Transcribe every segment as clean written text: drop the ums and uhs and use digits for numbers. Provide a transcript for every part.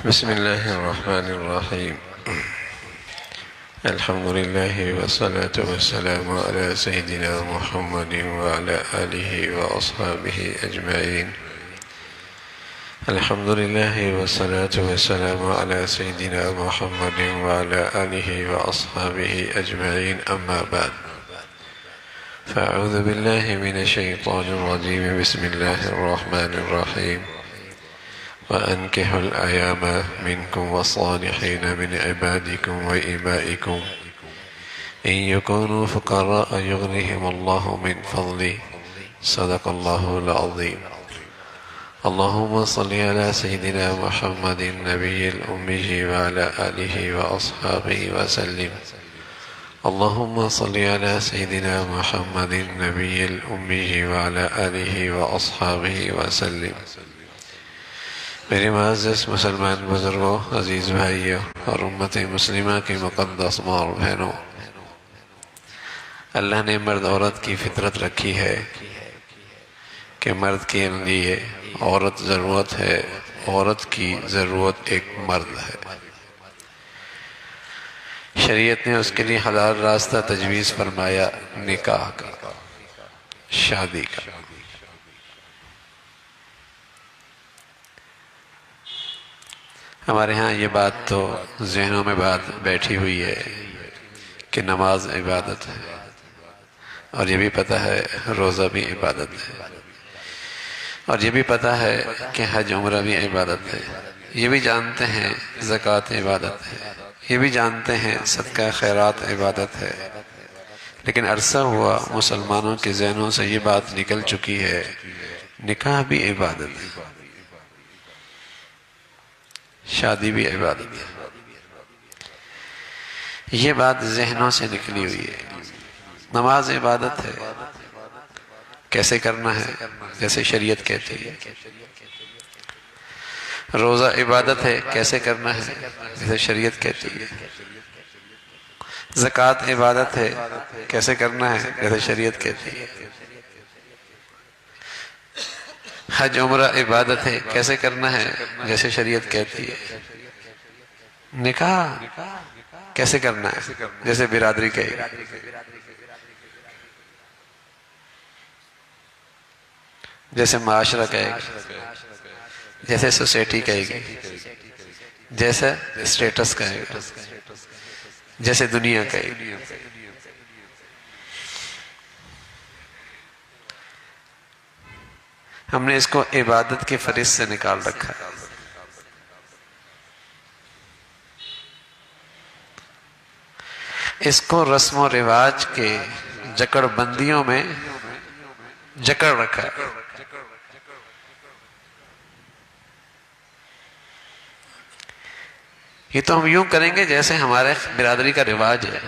بسم الله الرحمن الرحيم. الحمد لله والصلاة والسلام على سيدنا محمد وعلى آله وأصحابه أجمعين. الحمد لله والصلاة والسلام على سيدنا محمد وعلى آله وأصحابه أجمعين، أما بعد، فأعوذ بالله من الشيطان الرجيم. بسم الله الرحمن الرحيم. وأنكحوا الأيام منكم والصالحين من عبادكم وإمائكم إن يكونوا فقراء يغنيهم الله من فضله. صدق الله العظيم. اللهم صل على سيدنا محمد النبي الأمي وعلى آله وأصحابه وسلم. اللهم صل على سيدنا محمد النبي الأمي وعلى آله وأصحابه وسلم. میرے معزز مسلمان بزرگوں، عزیز بھائیوں اور امت مسلمہ کی مقدس ماں اور بہنوں، اللہ نے مرد عورت کی فطرت رکھی ہے کہ مرد کے لیے عورت ضرورت ہے، عورت کی ضرورت ایک مرد ہے۔ شریعت نے اس کے لیے حلال راستہ تجویز فرمایا، نکاح کا، شادی کا۔ ہمارے ہاں یہ بات تو ذہنوں میں بات بیٹھی ہوئی ہے کہ نماز عبادت ہے، اور یہ بھی پتہ ہے روزہ بھی عبادت ہے، اور یہ بھی پتہ ہے کہ حج عمرہ بھی عبادت ہے، یہ بھی جانتے ہیں زکوٰۃ عبادت ہے، یہ بھی جانتے ہیں صدقہ خیرات عبادت ہے، لیکن عرصہ ہوا مسلمانوں کے ذہنوں سے یہ بات نکل چکی ہے، نکاح بھی عبادت ہے، شادی بھی عبادت ہے۔ یہ بات ذہنوں سے نکلی ہوئی ہے۔ نماز عبادت ہے، کیسے کرنا ہے؟ جیسے شریعت کہتی ہے۔ روزہ عبادت ہے، کیسے کرنا ہے؟ جیسے شریعت کہتی ہے۔ زکوٰۃ عبادت ہے، کیسے کرنا ہے؟ جیسے شریعت کہتی ہے۔ حج عمرہ عبادت ہے، کیسے کرنا ہے؟ جیسے شریعت کہتی ہے۔ نکاح کیسے کرنا ہے؟ جیسے برادری کہے گی، جیسے معاشرہ کہے گی، جیسے سوسائٹی کہے گی، جیسے اسٹیٹس کہے گا، جیسے دنیا کہے گی۔ ہم نے اس کو عبادت کے فہرست سے نکال رکھا ہے۔ اس کو رسم و رواج کے جکڑ بندیوں میں جکڑ رکھا ہے۔ یہ تو ہم یوں کریں گے جیسے ہمارے برادری کا رواج ہے۔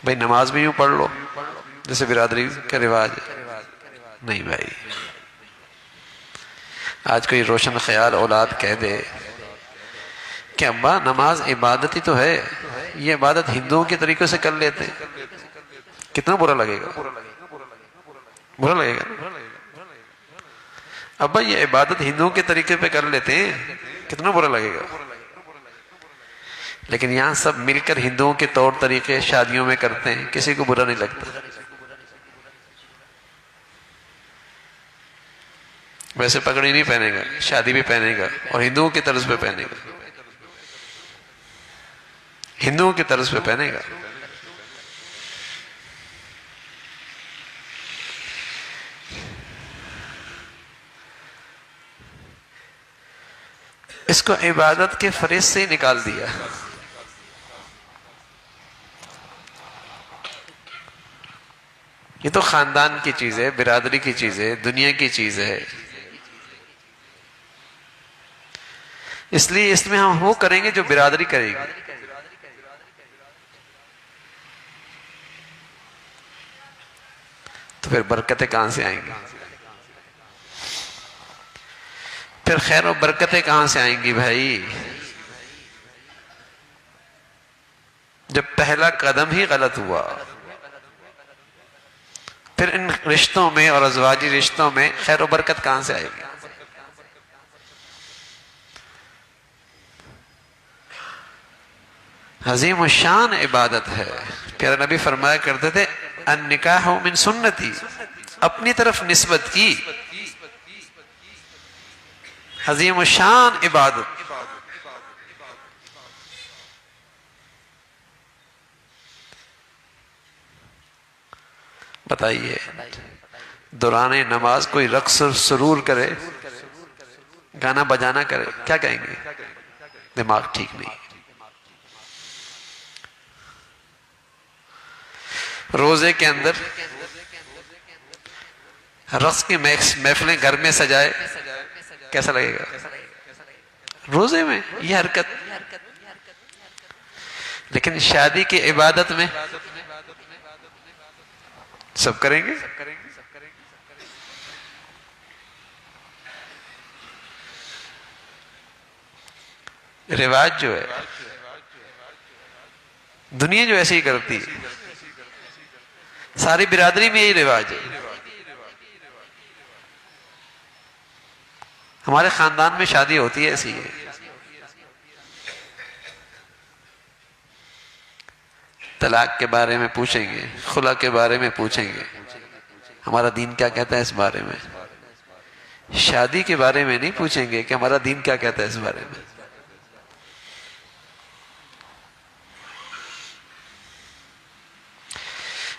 بھائی نماز بھی یوں پڑھ لو جیسے برادری کا رواج ہے۔ نہیں بھائی، آج کوئی روشن خیال اولاد کہہ دے کہ ابا نماز عبادت ہی تو ہے، یہ عبادت ہندوؤں کے طریقے سے کر لیتے ہیں، کتنا برا لگے گا؟ برا لگے گا؟ ابا یہ عبادت ہندوؤں کے طریقے پہ کر لیتے ہیں، کتنا برا لگے گا؟ لیکن یہاں سب مل کر ہندوؤں کے طور طریقے شادیوں میں کرتے ہیں، کسی کو برا نہیں لگتا۔ ویسے پگڑی نہیں پہنے گا، شادی بھی پہنے گا، اور ہندوؤں کی طرز پہ پہنے گا، ہندوؤں کی طرز پہ پہنے گا۔ اس کو عبادت کے فہرست سے ہی نکال دیا۔ یہ تو خاندان کی چیز ہے، برادری کی چیز ہے، دنیا کی چیز ہے، اس لیے اس میں ہم وہ کریں گے جو برادری کرے گی۔ تو پھر برکتیں کہاں سے آئیں گی؟ پھر خیر و برکتیں کہاں سے آئیں گی بھائی؟ جب پہلا قدم ہی غلط ہوا، پھر ان رشتوں میں اور ازواجی رشتوں میں خیر و برکت کہاں سے آئے گی؟ عظیم الشان عبادت ہے. پیارے نبی فرمایا کرتے تھے النکاح من سنتی، اپنی طرف نسبت کی عظیم الشان عبادت. بتائیے دوران نماز کوئی رقص اور سرور کرے، گانا بجانا کرے، کیا کہیں گے؟ دماغ ٹھیک نہیں. روزے کے اندر رقص کی محفلیں گھر میں سجائے، کیسا لگے گا؟ روزے میں یہ حرکت. لیکن شادی کی عبادت میں سب کریں گے. رواج جو ہے، دنیا جو ایسے ہی کرتی ہے، ساری برادری میں یہی رواج ہے. ہمارے خاندان میں شادی ہوتی ہے ایسی ہے. طلاق کے بارے میں پوچھیں گے، خلا کے بارے میں پوچھیں گے، ہمارا دین کیا کہتا ہے اس بارے میں. شادی کے بارے میں نہیں پوچھیں گے کہ ہمارا دین کیا کہتا ہے اس بارے میں.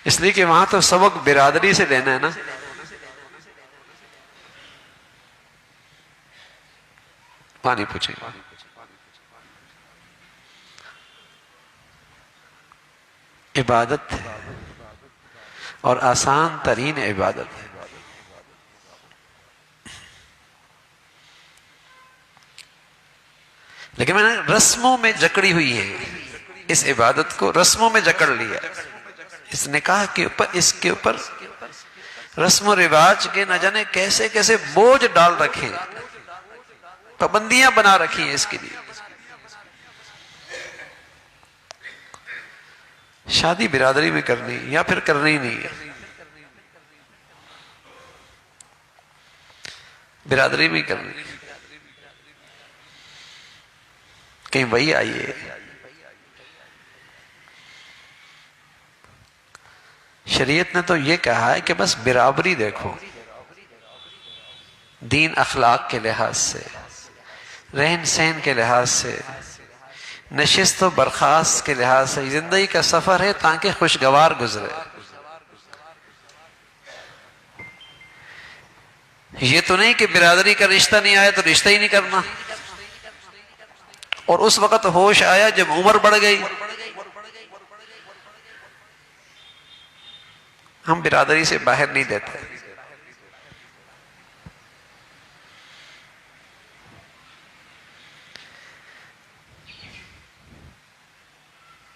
اس لیے کہ وہاں تو سبق برادری سے لینا ہے نا. وہاں نہیں پوچھیں گے. عبادت ہے اور آسان ترین عبادت ہے. لیکن میں نے رسموں میں جکڑی ہوئی ہے اس عبادت کو، رسموں میں جکڑ لیا. اس نکاح کے اوپر، اس کے اوپر رسم و رواج کے نہ جانے کیسے کیسے بوجھ ڈال رکھے ہیں، پابندیاں بنا رکھی ہیں اس کے لیے. شادی برادری میں کرنی یا پھر کرنی نہیں ہے. برادری میں کرنی. کہیں وہی آئیے شریعت نے تو یہ کہا ہے کہ بس برابری دیکھو، دین اخلاق کے لحاظ سے، رہن سہن کے لحاظ سے، نشست و برخاست کے لحاظ سے. زندگی کا سفر ہے تاکہ خوشگوار گزرے. یہ تو نہیں کہ برادری کا رشتہ نہیں آیا تو رشتہ ہی نہیں کرنا، اور اس وقت ہوش آیا جب عمر بڑھ گئی ہم برادری سے باہر نہیں دیتے.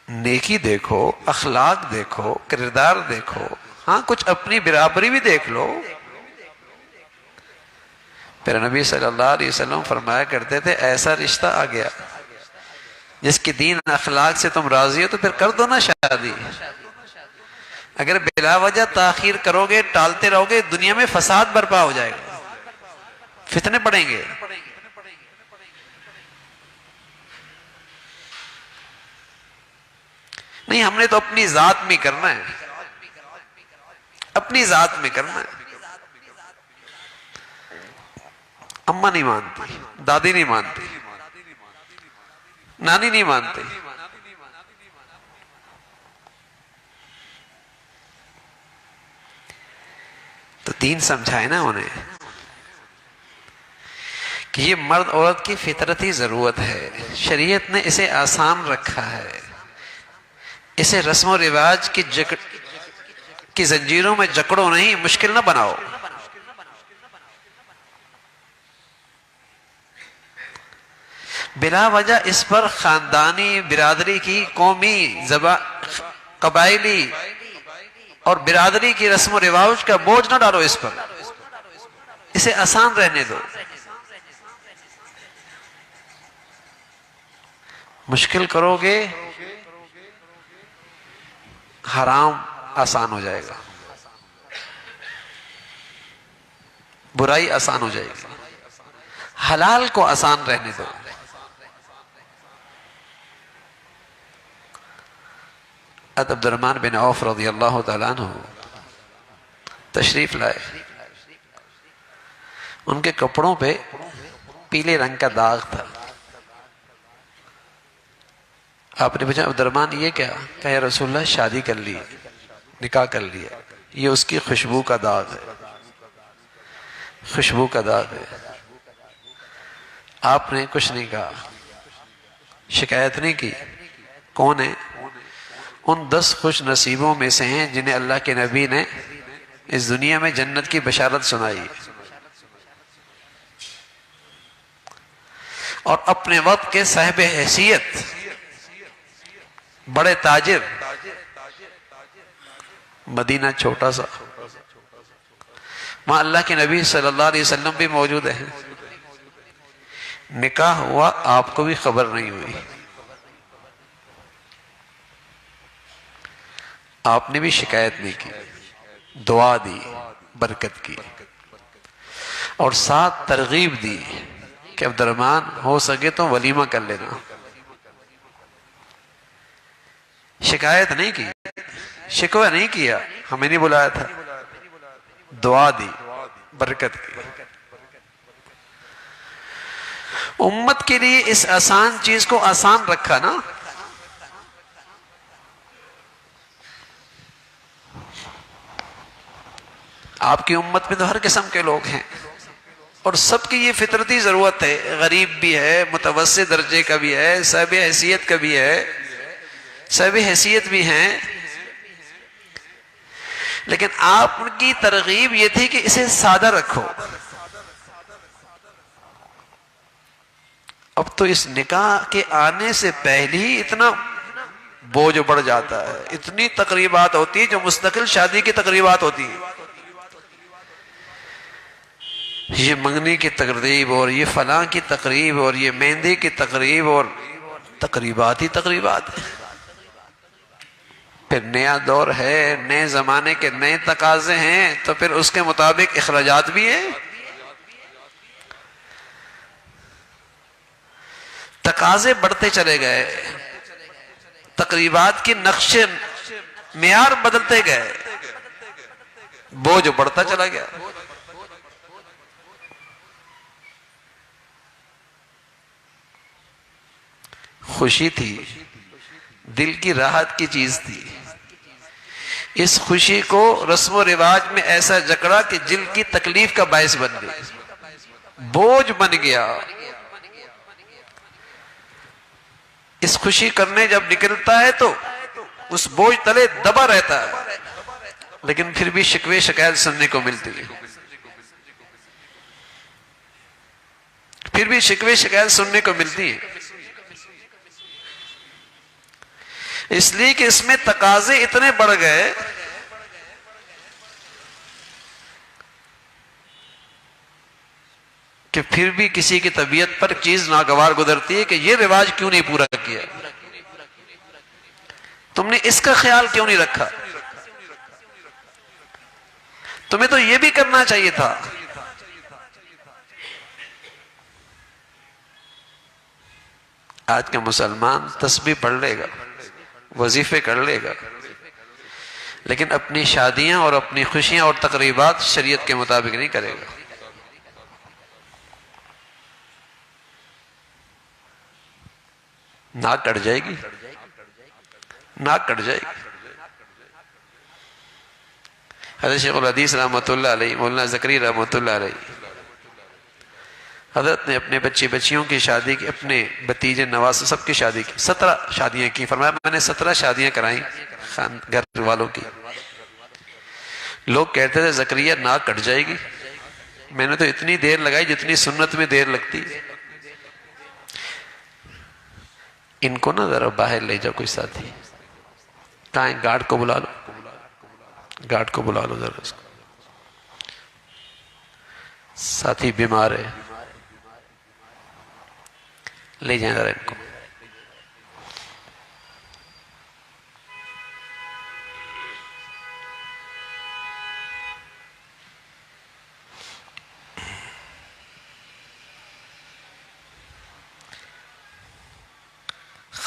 نیکی دیکھو، اخلاق دیکھو، کردار دیکھو. ہاں کچھ اپنی برابری بھی دیکھ لو. پھر نبی صلی اللہ علیہ وسلم فرمایا کرتے تھے ایسا رشتہ آ گیا جس کی دین اخلاق سے تم راضی ہو تو پھر کر دو نا شادی. اگر بلا وجہ تاخیر کرو گے، ٹالتے رہو گے، دنیا میں فساد برپا ہو جائے گا، فتنے پڑیں گے. نہیں، ہم نے تو اپنی ذات میں کرنا ہے، اپنی ذات میں کرنا ہے. اماں نہیں مانتی، دادی نہیں مانتی، نانی نہیں مانتی. تو دین سمجھائے نا انہیں کہ یہ مرد عورت کی فطرتی ضرورت ہے. شریعت نے اسے آسان رکھا ہے، اسے رسم و رواج کی زنجیروں میں جکڑو نہیں، مشکل نہ بناؤ. بلا وجہ اس پر خاندانی، برادری کی، قومی، قبائلی اور برادری کی رسم و رواج کا بوجھ نہ ڈالو اس پر، اسے آسان رہنے دو. مشکل کرو گے حرام آسان ہو جائے گا. برائی آسان ہو جائے گی. حلال کو آسان رہنے دو. عبد الرحمن بن عوف رضی اللہ تعالیٰ عنہ تشریف لائے. ان کے کپڑوں پہ پیلے رنگ کا داغ تھا. آپ نے پوچھا عبد الرحمن یہ کیا؟ کہا یا رسول اللہ شادی کر لی، نکاح کر لیا، یہ اس کی خوشبو کا داغ ہے، خوشبو کا داغ ہے. آپ نے کچھ نہیں کہا، شکایت نہیں کی. کون ہے؟ ان 10 خوش نصیبوں میں سے ہیں جنہیں اللہ کے نبی نے اس دنیا میں جنت کی بشارت سنائی. اور اپنے وقت کے صاحب حیثیت، بڑے تاجر، مدینہ چھوٹا سا، وہاں اللہ کے نبی صلی اللہ علیہ وسلم بھی موجود ہیں. نکاح ہوا، آپ کو بھی خبر نہیں ہوئی. آپ نے بھی شکایت نہیں کی، دعا دی، برکت کی، اور ساتھ ترغیب دی کہ عبد الرحمن ہو سکے تو ولیمہ کر لینا. شکایت نہیں کی، شکوہ نہیں کیا، ہمیں نہیں بلایا تھا، دعا دی، برکت کی. امت کے لیے اس آسان چیز کو آسان رکھا نا. آپ کی امت میں تو ہر قسم کے لوگ ہیں اور سب کی یہ فطرتی ضرورت ہے. غریب بھی ہے، متوسط درجے کا بھی ہے، صاحب حیثیت کا بھی ہے، صاحب حیثیت بھی ہیں. لیکن آپ کی ترغیب یہ تھی کہ اسے سادہ رکھو. اب تو اس نکاح کے آنے سے پہلے ہی اتنا بوجھ بڑھ جاتا ہے. اتنی تقریبات ہوتی ہیں جو مستقل شادی کی تقریبات ہوتی ہیں. یہ منگنی کی تقریب اور یہ فلاں کی تقریب اور یہ مہندی کی تقریب اور تقریبات ہی تقریبات ہیں. پھر نیا دور ہے، نئے زمانے کے نئے تقاضے ہیں، تو پھر اس کے مطابق اخراجات بھی ہیں. تقاضے بڑھتے چلے گئے، تقریبات کی نقش معیار بدلتے گئے، بوجھ بڑھتا چلا گیا. خوشی تھی، دل کی راحت کی چیز تھی. اس خوشی کو رسم و رواج میں ایسا جکڑا کہ دل کی تکلیف کا باعث بن گئی، بوجھ بن گیا. اس خوشی کرنے جب نکلتا ہے تو اس بوجھ تلے دبا رہتا ہے، لیکن پھر بھی شکوے شکایت سننے کو ملتی ہے. پھر بھی شکوے شکایت سننے کو ملتی ہے. اس لیے کہ اس میں تقاضے اتنے بڑھ گئے کہ پھر بھی کسی کی طبیعت پر چیز ناگوار گزرتی ہے کہ یہ رواج کیوں نہیں پورا کیا، تم نے اس کا خیال کیوں نہیں رکھا، تمہیں تو یہ بھی کرنا چاہیے تھا. آج کا مسلمان تسبیح پڑھ لے گا، وظیفے کر لے گا، لیکن اپنی شادیاں اور اپنی خوشیاں اور تقریبات شریعت کے مطابق نہیں کرے گا. ناک کٹ جائے گی، ناک کٹ جائے گی. حضرت شیخ الحدیث رحمۃ اللہ علیہ، مولانا زکریا رحمۃ اللہ علیہ، حضرت نے اپنے بچی بچیوں کی شادی کی، اپنے بھتیجے نواز سب کی شادی کی، 17 شادیاں کی. فرمایا میں نے 17 شادیاں کرائیں گھر والوں کی. لوگ کہتے تھے زکریا ناک کٹ جائے گی. میں نے تو اتنی دیر لگائی جتنی سنت میں دیر لگتی. ان کو نا ذرا باہر لے جاؤ کوئی ساتھی. کہاں ہے؟ گارڈ کو بلا لو، گارڈ کو بلا لو ذرا. اس کو ساتھی بیمار ہے، لے جائیں ذرا ان کو.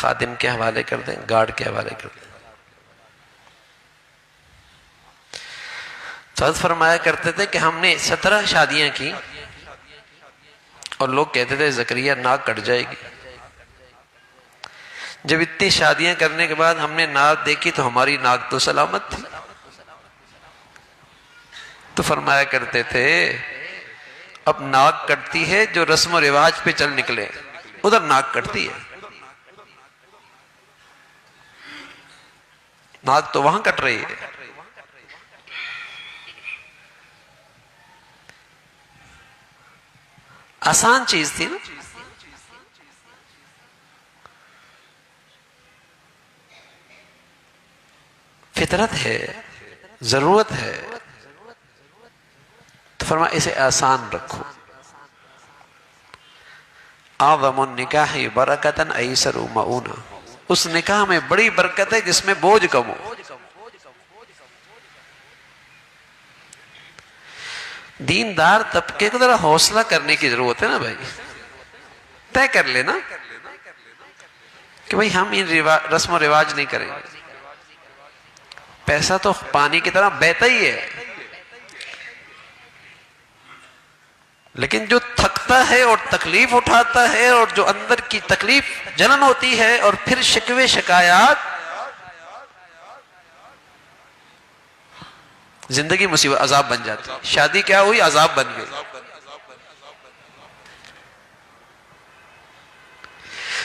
خادم کے حوالے کر دیں، گارڈ کے حوالے کر دیں۔ تو حضرت فرمایا کرتے تھے کہ ہم نے 17 شادیاں کی اور لوگ کہتے تھے زکریا ناک کٹ جائے گی۔ جب اتنی شادیاں کرنے کے بعد ہم نے ناک دیکھی تو ہماری ناک تو سلامت تھی۔ تو فرمایا کرتے تھے اب ناک کٹتی ہے جو رسم و رواج پہ چل نکلے، ادھر ناک کٹتی ہے، ناک تو وہاں کٹ رہی ہے۔ آسان چیز تھی نا۔ فطرت ہے، ضرورت ہے، تو فرمایا اسے آسان رکھو۔ اعظم النکاح برکتاً ایسر مؤونہ، اس نکاح میں بڑی برکت ہے جس میں بوجھ کم ہو۔ دیندار طبقے کو ذرا حوصلہ کرنے کی ضرورت ہے نا بھائی، طے کر لینا کہ بھائی ہم ان رسم و رواج نہیں کریں گے۔ پیسہ تو پانی کی طرح بہتا ہی ہے، لیکن جو تھکتا ہے اور تکلیف اٹھاتا ہے اور جو اندر کی تکلیف جنن ہوتی ہے اور پھر شکوے شکایات، زندگی مصیبت عذاب بن جاتی ہے۔ شادی کیا ہوئی؟ عذاب بن گئی۔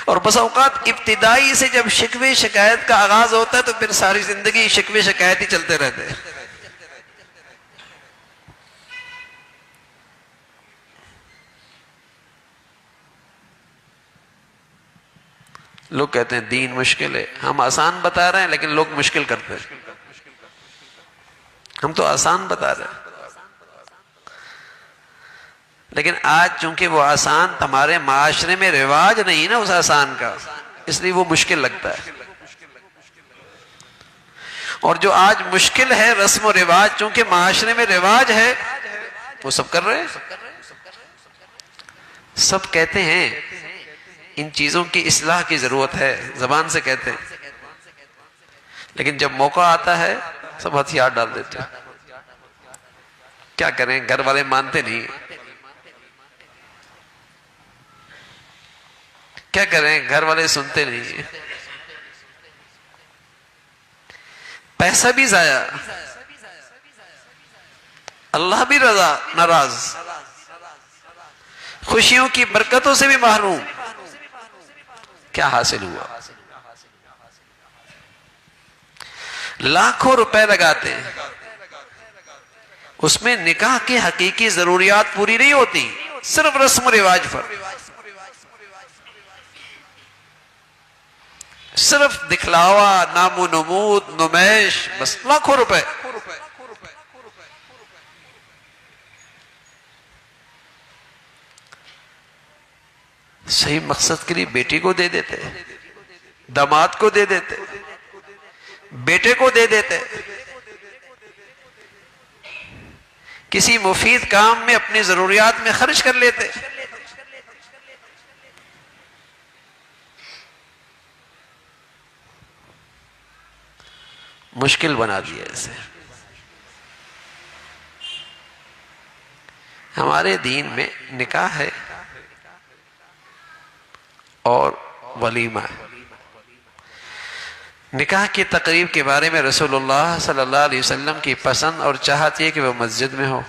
اور بس اوقات ابتدائی سے جب شکوے شکایت کا آغاز ہوتا ہے تو پھر ساری زندگی شکوے شکایت ہی چلتے رہتے ہیں۔ لوگ کہتے ہیں دین مشکل ہے، ہم آسان بتا رہے ہیں لیکن لوگ مشکل کرتے ہیں۔ ہم تو آسان بتا رہے ہیں، لیکن آج چونکہ وہ آسان ہمارے معاشرے میں رواج نہیں نا اس آسان کا، اس لیے وہ مشکل لگتا ہے۔ اور جو آج مشکل ہے رسم و رواج، چونکہ معاشرے میں رواج ہے، وہ سب کر رہے ہیں۔ سب کہتے ہیں ان چیزوں کی اصلاح کی ضرورت ہے، زبان سے کہتے ہیں، لیکن جب موقع آتا ہے سب ہتھیار ڈال دیتے ہیں۔ کیا کریں، گھر والے مانتے نہیں، کیا کریں، گھر والے سنتے نہیں، پیسہ بھی ضائع، اللہ بھی ناراض، خوشیوں کی برکتوں سے بھی محروم۔ کیا حاصل ہوا؟ لاکھوں روپے لگاتے ہیں، اس میں نکاح کی حقیقی ضروریات پوری نہیں ہوتی، صرف رسم و رواج پر، صرف دکھلاوا، نام و نمود، نمائش، بس لاکھوں روپے۔ صحیح مقصد کے لیے بیٹی کو دے دیتے، داماد کو دے دیتے، بیٹے کو دے دیتے، کسی مفید کام میں اپنی ضروریات میں خرچ کر لیتے۔ مشکل بنا دیا اسے۔ ہمارے دین میں نکاح ہے اور ولیمہ ہے۔ نکاح کی تقریب کے بارے میں رسول اللہ صلی اللہ علیہ وسلم کی پسند اور چاہت یہ کہ وہ مسجد میں ہو،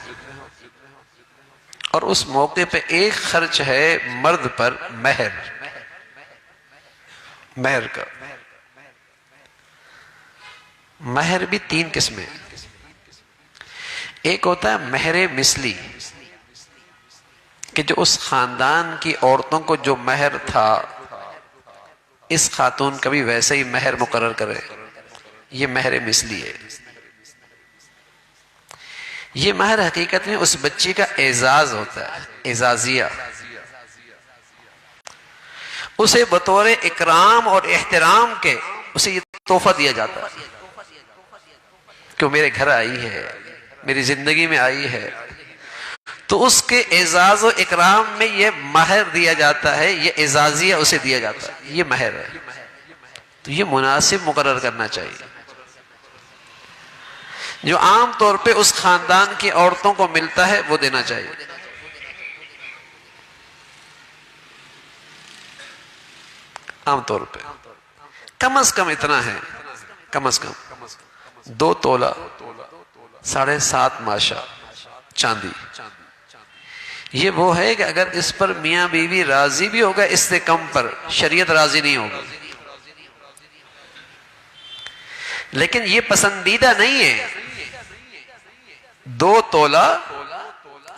اور اس موقع پہ ایک خرچ ہے مرد پر مہر، مہر کا۔ مہر بھی 3 قسمیں، ایک ہوتا ہے مہر مثلی، کہ جو اس خاندان کی عورتوں کو جو مہر تھا اس خاتون کا بھی ویسے ہی مہر مقرر کرے، یہ مہر مثلی ہے۔ یہ مہر حقیقت میں اس بچی کا اعزاز ہوتا ہے، اعزازیہ، اسے بطور اکرام اور احترام کے اسے یہ تحفہ دیا جاتا ہے کہ وہ میرے گھر آئی ہے، میری زندگی میں آئی ہے، تو اس کے اعزاز و اکرام میں یہ مہر دیا جاتا ہے، یہ اعزازیہ اسے دیا جاتا ہے، یہ مہر ہے۔ تو یہ مناسب مقرر کرنا چاہیے، جو عام طور پہ اس خاندان کی عورتوں کو ملتا ہے وہ دینا چاہیے۔ عام طور پہ کم از کم اتنا ہے، کم از کم 2 تولہ 7.5 ماشا چاندی۔ یہ وہ ہے کہ اگر اس پر میاں بیوی راضی بھی ہوگا، اس سے کم پر شریعت راضی نہیں ہوگی، لیکن یہ پسندیدہ نہیں ہے۔ 2 تولہ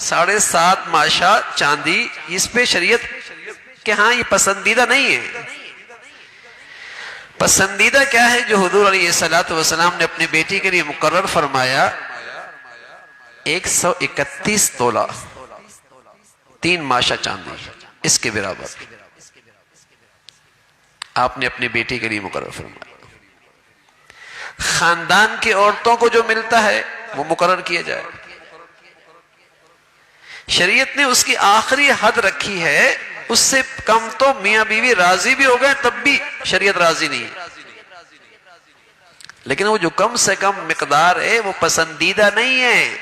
7.5 ماشا چاندی، اس پہ شریعت کہ ہاں یہ پسندیدہ نہیں ہے۔ پسندیدہ کیا ہے؟ جو حضور علیہ السلام نے اپنی بیٹی کے لیے مقرر فرمایا، 131 تولہ 3 ماشا چاندی، اس کے برابر آپ نے اپنی بیٹی کے لیے مقرر فرمایا۔ خاندان کی عورتوں کو جو ملتا ہے وہ مقرر کیا جائے۔ شریعت نے اس کی آخری حد رکھی ہے، اس سے کم تو میاں بیوی راضی بھی ہو گئے تب بھی شریعت راضی نہیں ہے، لیکن وہ جو کم سے کم مقدار ہے وہ پسندیدہ نہیں ہے۔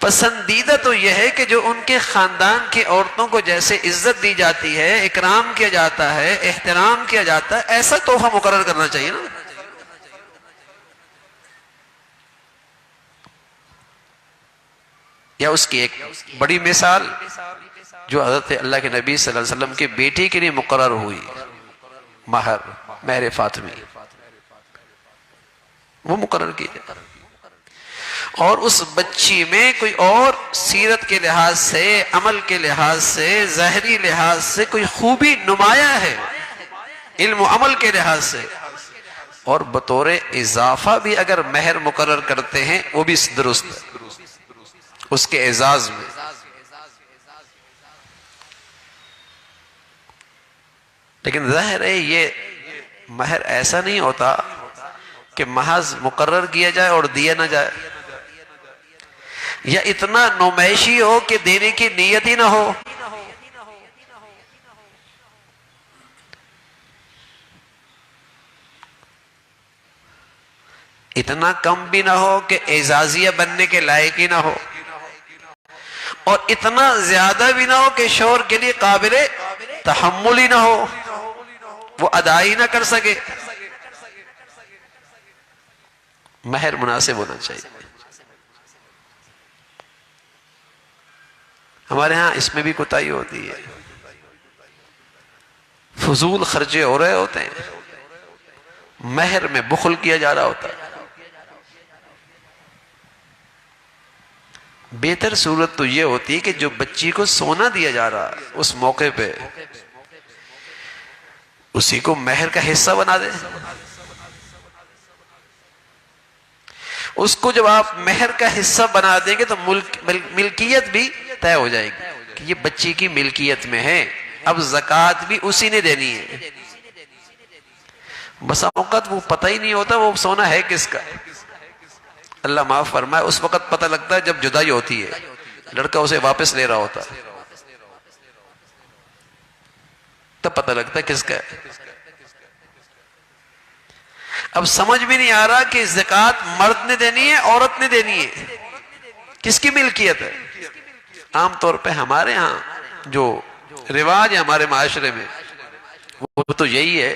پسندیدہ تو یہ ہے کہ جو ان کے خاندان کی عورتوں کو جیسے عزت دی جاتی ہے، اکرام کیا جاتا ہے، احترام کیا جاتا ہے، ایسا تحفہ مقرر کرنا چاہیے نا۔ یا اس کی ایک بڑی مثال جو حضرت اللہ کے نبی صلی اللہ علیہ وسلم کی بیٹی کے لیے مقرر ہوئی، مہر فاطمی، وہ مقرر کی جائے، اور اس بچی میں کوئی اور سیرت کے لحاظ سے، عمل کے لحاظ سے، ظاہری لحاظ سے کوئی خوبی نمایاں ہے، علم و عمل کے لحاظ سے، اور بطور اضافہ بھی اگر مہر مقرر کرتے ہیں وہ بھی درست ہے اس کے اعزاز میں۔ لیکن ظاہر ہے یہ مہر ایسا نہیں ہوتا کہ محض مقرر کیا جائے اور دیا نہ جائے، یا اتنا نمائشی ہو کہ دینے کی نیت ہی نہ ہو۔ اتنا کم بھی نہ ہو کہ اعزازیہ بننے کے لائق ہی نہ ہو، اور اتنا زیادہ بھی نہ ہو کہ شوہر کے لیے قابل تحمل ہی نہ ہو، وہ ادا ہی نہ کر سکے۔ مہر مناسب ہونا چاہیے۔ ہمارے ہاں اس میں بھی کوتاہی ہوتی ہے، فضول خرچے ہو رہے ہوتے ہیں، مہر میں بخل کیا جا رہا ہوتا ہے۔ بہتر صورت تو یہ ہوتی ہے کہ جو بچی کو سونا دیا جا رہا اس موقع پہ اسی کو مہر کا حصہ بنا دیں۔ اس کو جب آپ مہر کا حصہ بنا دیں گے تو ملکیت بھی طے ہو جائے گی کہ یہ بچی کی ملکیت میں ہے، اب زکوٰۃ بھی اسی نے دینی ہے۔ بسا اوقات وہ پتہ ہی نہیں ہوتا وہ سونا ہے کس کا۔ اللہ معاف فرمائے، اس وقت پتہ لگتا ہے جب جدائی ہوتی ہے، لڑکا اسے واپس لے رہا ہوتا تب پتہ لگتا ہے کس کا ہے۔ اب سمجھ بھی نہیں آ رہا کہ زکوٰۃ مرد نے دینی ہے عورت نے دینی ہے، کس کی ملکیت ہے۔ عام طور پہ ہمارے ہاں جو رواج ہے ہمارے معاشرے میں وہ تو یہی ہے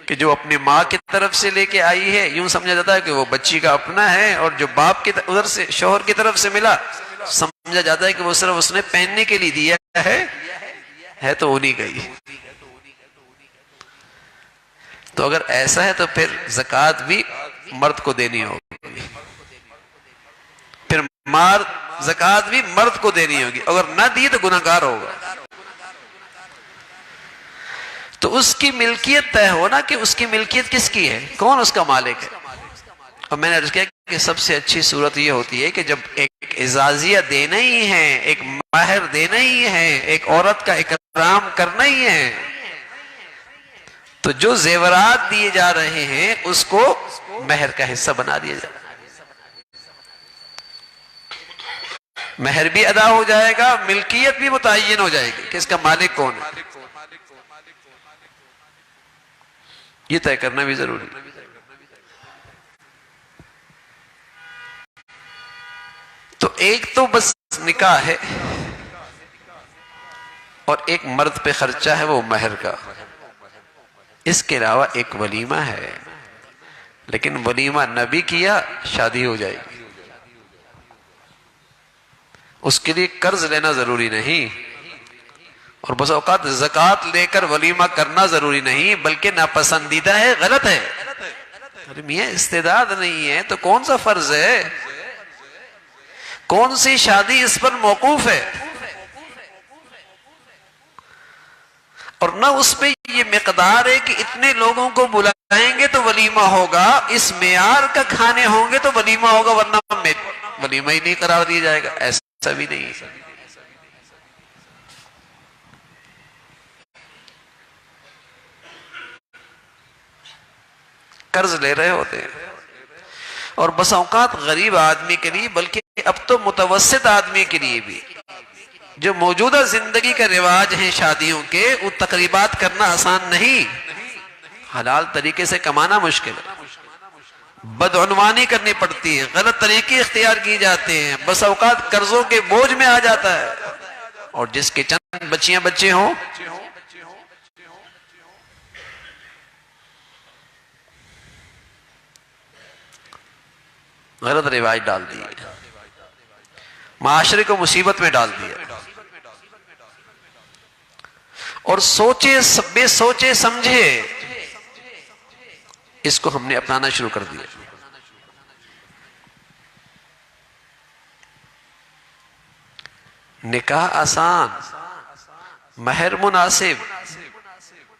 کہ جو اپنی ماں کی طرف سے لے کے آئی ہے یوں سمجھا جاتا ہے کہ وہ بچی کا اپنا ہے، اور جو باپ کی ادھر سے شوہر کی طرف سے ملا سمجھا جاتا ہے کہ وہ صرف اس نے پہننے کے لیے دیا ہے تو انہی کا ہی۔ تو اگر ایسا ہے تو پھر زکوٰۃ بھی مرد کو دینی ہوگی، پھر زکوٰۃ بھی مرد کو دینی ہوگی، اگر نہ دی تو گناہگار ہوگا۔ تو اس کی ملکیت طے ہونا کہ اس کی ملکیت کس کی ہے، کون اس کا مالک ہے۔ اور میں نے عرض کیا کہ سب سے اچھی صورت یہ ہوتی ہے کہ جب ایک اعزازیہ دینا ہی ہے، ایک مہر دینا ہی ہے، ایک عورت کا اکرام کرنا ہی ہے، تو جو زیورات دیے جا رہے ہیں اس کو مہر کا حصہ بنا دیا جائے، مہر بھی ادا ہو جائے گا، ملکیت بھی متعین ہو جائے گی کہ اس کا مالک کون ہے۔ یہ طے کرنا بھی ضروری ہے۔ تو ایک تو بس نکاح ہے، اور ایک مرد پہ خرچہ ہے وہ مہر کا، اس کے علاوہ ایک ولیمہ ہے، لیکن ولیمہ نہ بھی کیا شادی ہو جائے گی۔ اس کے لیے قرض لینا ضروری نہیں، اور بس اوقات زکوٰۃ لے کر ولیمہ کرنا ضروری نہیں، بلکہ ناپسندیدہ ہے، غلط ہے۔ ارے میاں استعداد نہیں ہے تو کون سا فرض ہے؟ کون سی شادی اس پر موقوف ہے؟ اور نہ اس پہ یہ مقدار ہے کہ اتنے لوگوں کو بلائیں گے تو ولیمہ ہوگا، اس معیار کا کھانے ہوں گے تو ولیمہ ہوگا، ورنہ ولیمہ ہی نہیں قرار دیا جائے گا، ایسا بھی نہیں ہے۔ قرض لے رہے ہوتے ہیں، اور بس اوقات غریب آدمی کے لیے، بلکہ اب تو متوسط آدمی کے لیے بھی، جو موجودہ زندگی کا رواج ہیں شادیوں کے، وہ تقریبات کرنا آسان نہیں، حلال طریقے سے کمانا مشکل ہے، بدعنوانی کرنی پڑتی ہے، غلط طریقے اختیار کی جاتے ہیں، بس اوقات قرضوں کے بوجھ میں آ جاتا ہے، اور جس کے چند بچیاں بچے ہوں غلط رواج ڈال دیے، معاشرے کو مصیبت میں ڈال دیا، اور بے سوچے سمجھے اس کو ہم نے اپنانا شروع کر دیا۔ نکاح آسان، مہر مناسب،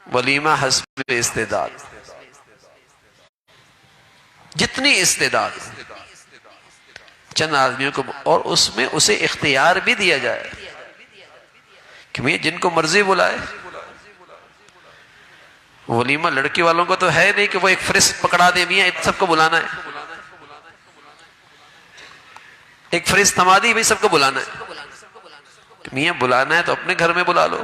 ولیمہ حسب استعداد، جتنی استعداد چند آدمیوں کو، اور اس میں اسے اختیار بھی دیا جائے کہ میں جن کو مرضی بلائے۔ ولیمہ لڑکی والوں کو تو ہے نہیں کہ وہ ایک فہرست پکڑا دے میاں سب کو بلانا ہے، ایک فہرست تھما دی بھائی سب کو بلانا ہے، میاں بلانا ہے تو اپنے گھر میں بلا لو۔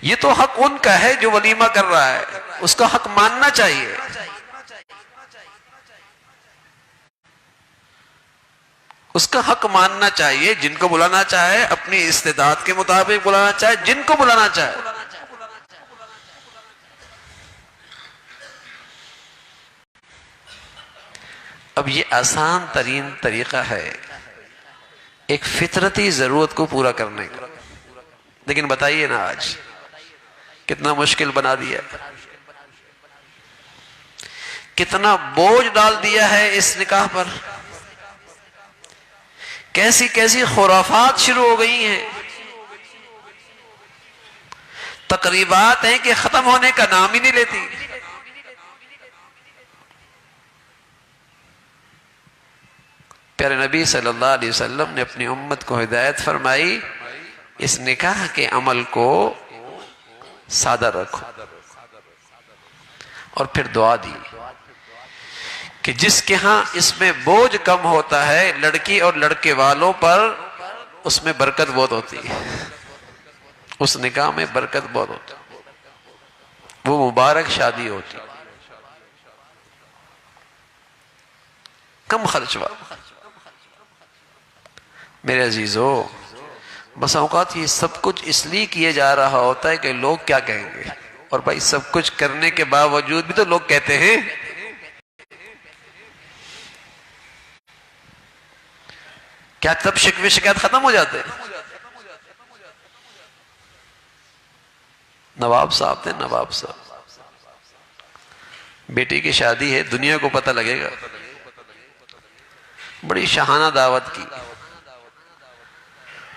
یہ تو حق ان کا ہے جو ولیمہ کر رہا ہے، اس کا حق ماننا چاہیے۔ اس کا حق ماننا چاہیے، جن کو بلانا چاہے اپنی استعداد کے مطابق بلانا چاہے، جن کو بلانا چاہے۔ اب یہ آسان ترین طریقہ ہے ایک فطرتی ضرورت کو پورا کرنے کا، لیکن بتائیے نا آج کتنا مشکل بنا دیا، کتنا بوجھ ڈال دیا ہے اس نکاح پر، کیسی کیسی خرافات شروع ہو گئی ہیں، تقریبات ہیں کہ ختم ہونے کا نام ہی نہیں لیتی۔ پیارے نبی صلی اللہ علیہ وسلم نے اپنی امت کو ہدایت فرمائی، اس نکاح کے عمل کو سادہ رکھو، اور پھر دعا دی کہ جس کے ہاں اس میں بوجھ کم ہوتا ہے لڑکی اور لڑکے والوں پر، اس میں برکت بہت ہوتی ہے، اس نکاح میں برکت بہت ہوتی ہے، وہ مبارک شادی ہوتی، کم خرچ والا۔ میرے عزیزو، بس اوقات یہ سب کچھ اس لیے کیے جا رہا ہوتا ہے کہ لوگ کیا کہیں گے، اور بھائی سب کچھ کرنے کے باوجود بھی تو لوگ کہتے ہیں۔ کیا تب شکوے شکایت ختم ہو جاتے ہیں؟ نواب صاحب تھے، نواب صاحب، بیٹی کی شادی ہے، دنیا کو پتہ لگے گا، بڑی شاہانہ دعوت کی،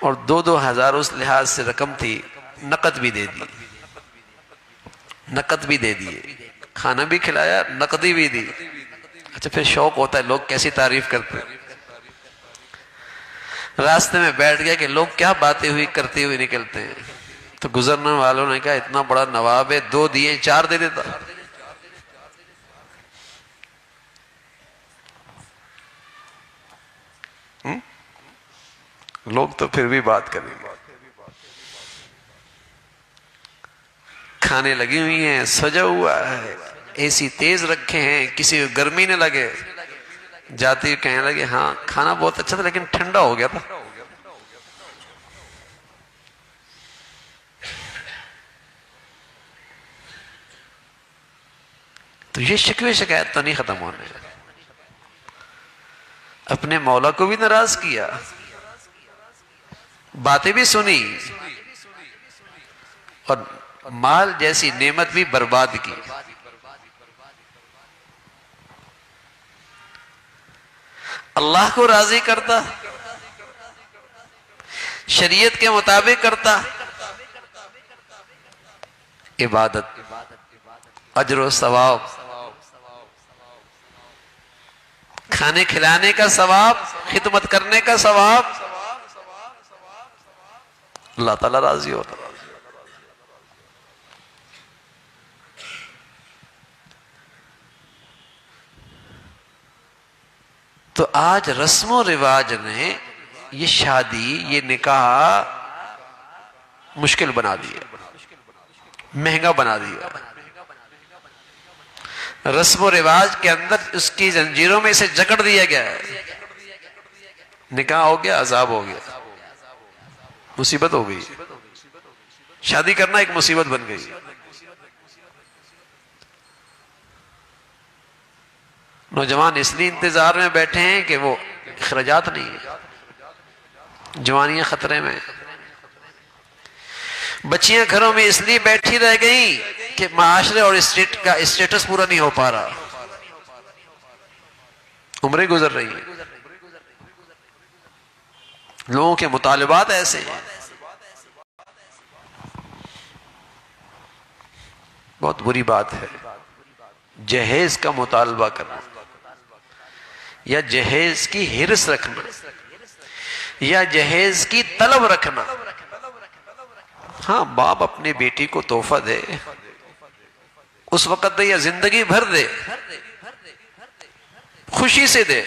اور 2,000 اس لحاظ سے رقم تھی، نقد بھی دے دی، نقد بھی دے دیے، کھانا بھی کھلایا، نقدی بھی دی۔ اچھا پھر شوق ہوتا ہے، لوگ کیسی تعریف کرتے ہیں، راستے میں بیٹھ گیا کہ لوگ کیا باتیں ہوئی کرتے ہوئے نکلتے ہیں، تو گزرنے والوں نے کہا اتنا بڑا نواب ہے، 2 دیے 4 دے دیتا۔ لوگ تو پھر بھی بات کریں گے، کھانے لگی ہوئی ہیں، سجا ہوا ہے، اے سی تیز رکھے ہیں، کسی کو گرمی نہ لگے. جاتی کہنے لگے ہاں کھانا بہت اچھا تھا لیکن ٹھنڈا ہو گیا تھا. تو یہ شکوے شکایت تو نہیں ختم ہونے. اپنے مولا کو بھی ناراض کیا، باتیں بھی سنی، اور مال جیسی نعمت بھی برباد کی. اللہ کو راضی کرتا، شریعت کے مطابق کرتا، عبادت، اجر و ثواب، کھانے کھلانے کا ثواب، خدمت کرنے کا ثواب، اللہ تعالیٰ راضی ہوتا. تو آج رسم و رواج نے یہ شادی، یہ نکاح مشکل بنا دیا، مہنگا بنا دیا. رسم و رواج کے اندر اس کی زنجیروں میں اسے جکڑ دیا گیا ہے. نکاح ہو گیا، عذاب ہو گیا، مصیبت ہو گئی. شادی کرنا ایک مصیبت بن گئی. نوجوان اس لیے انتظار میں بیٹھے ہیں کہ وہ اخراجات نہیں ہیں، جوانیاں خطرے میں. بچیاں گھروں میں اس لیے بیٹھی رہ گئیں کہ معاشرے اور اسٹیٹ کا اسٹیٹس پورا نہیں ہو پا رہا. عمریں گزر رہی ہیں، لوگوں کے مطالبات ایسے ہیں. بہت بری بات ہے جہیز کا مطالبہ کرنا، یا جہیز کی ہرس رکھنا، یا جہیز کی طلب رکھنا. ہاں باپ اپنی بیٹی کو تحفہ دے، اس وقت دے یا زندگی بھر دے، خوشی سے دے،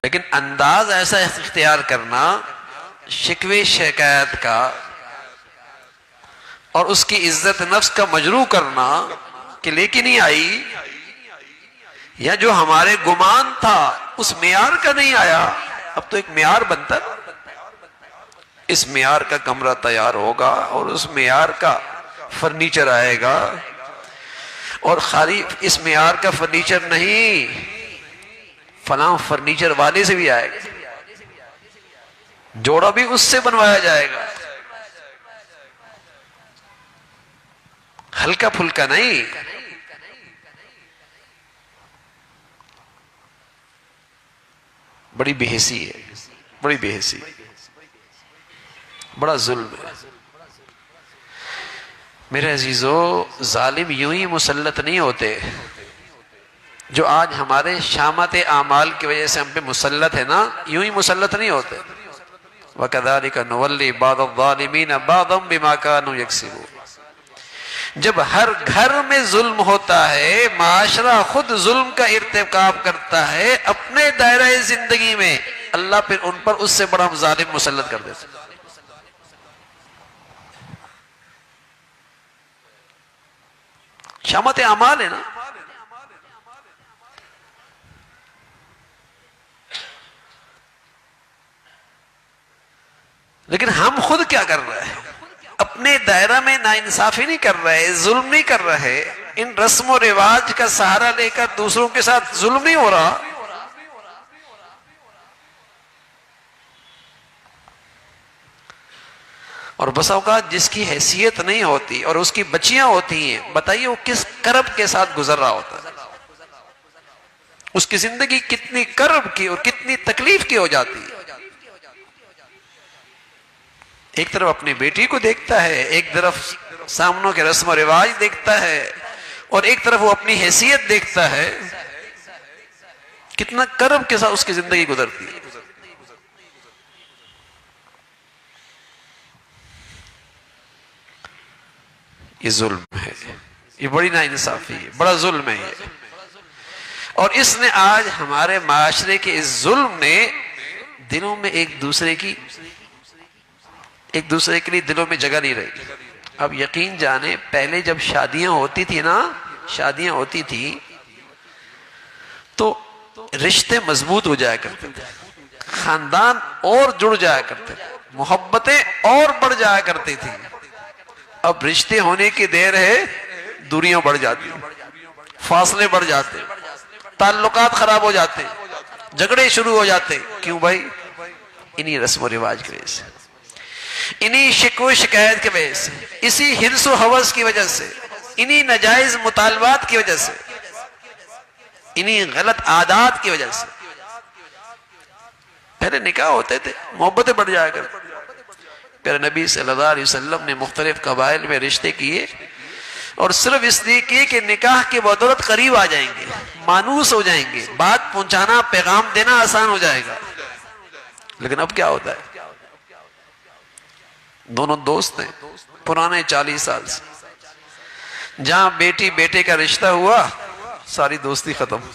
لیکن انداز ایسا اختیار کرنا شکوے شکایت کا اور اس کی عزت نفس کا مجروح کرنا کہ لے کے نہیں آئی، یا جو ہمارے گمان تھا اس معیار کا نہیں آیا. اب تو ایک معیار بنتا ہے، اس معیار کا کمرہ تیار ہوگا اور اس معیار کا فرنیچر آئے گا. اور خالی اس معیار کا فرنیچر نہیں، فلاں فرنیچر والے سے بھی آئے گا، جوڑا بھی اس سے بنوایا جائے گا، ہلکا پھلکا نہیں. بڑی بے حسی ہے، بڑی بے حسی، بڑا ظلم ہے. میرے عزیزو، ظالم یوں ہی مسلط نہیں ہوتے. جو آج ہمارے شامت اعمال کی وجہ سے ہم پہ مسلط ہے نا، یوں ہی مسلط نہیں ہوتے. وَكَذَلِكَ نُوَلِّي بَعْضَ الظَّالِمِينَ بَعْضًا بِمَا كَانُوا يَكْسِبُونَ. جب ہر گھر میں ظلم ہوتا ہے، معاشرہ خود ظلم کا ارتکاب کرتا ہے اپنے دائرہ زندگی میں، اللہ پھر ان پر اس سے بڑا ظالم مسلط کر دیتا ہے. شامت اعمال ہے نا. لیکن ہم خود کیا کر رہے ہیں؟ اپنے دائرہ میں ناانصافی نہیں کر رہے، ظلم نہیں کر رہے. ان رسم و رواج کا سہارا لے کر دوسروں کے ساتھ ظلم نہیں ہو رہا. اور بس اوقات جس کی حیثیت نہیں ہوتی اور اس کی بچیاں ہوتی ہیں، بتائیے وہ کس کرب کے ساتھ گزر رہا ہوتا ہے. اس کی زندگی کتنی کرب کی اور کتنی تکلیف کی ہو جاتی ہے. ایک طرف اپنی بیٹی کو دیکھتا ہے، ایک طرف سامنوں کے رسم و رواج دیکھتا ہے، اور ایک طرف وہ اپنی حیثیت دیکھتا ہے. کتنا کرب کے ساتھ اس کی زندگی گزرتی ہے. یہ ظلم ہے، یہ بڑی ناانصافی ہے، بڑا ظلم ہے یہ. اور اس نے آج ہمارے معاشرے کے اس ظلم نے دلوں میں ایک دوسرے کی ایک دوسرے کے لیے دلوں میں جگہ نہیں رہی. اب یقین جانے پہلے جب شادیاں ہوتی تھی نا، شادیاں ہوتی تھی تو رشتے مضبوط ہو جایا کرتے تھے، خاندان اور جڑ جایا کرتے تھے، محبتیں اور بڑھ جایا کرتی تھی. اب رشتے ہونے کی دیر ہے، دوریاں بڑھ جاتی، فاصلے بڑھ جاتے، تعلقات خراب ہو جاتے، جھگڑے شروع ہو جاتے. کیوں بھائی؟ انہی رسم و رواج کی وجہ سے، انہی شکوے شکایت کی وجہ سے، اسی حرص و ہوس کی وجہ سے، انہی ناجائز مطالبات کی وجہ سے، انہی غلط عادات کی وجہ سے. پہلے نکاح ہوتے تھے، محبتیں بڑھ جایا کرتے. پھر نبی صلی اللہ علیہ وسلم نے مختلف قبائل میں رشتے کیے، اور صرف اس لیے کیے کہ نکاح کی بدولت قریب آ جائیں گے، مانوس ہو جائیں گے، بات پہنچانا، پیغام دینا آسان ہو جائے گا. لیکن اب کیا ہوتا ہے؟ دونوں دوست ہیں پرانے 40 سال سے، جہاں بیٹی بیٹے کا رشتہ ہوا ساری دوستی ختم.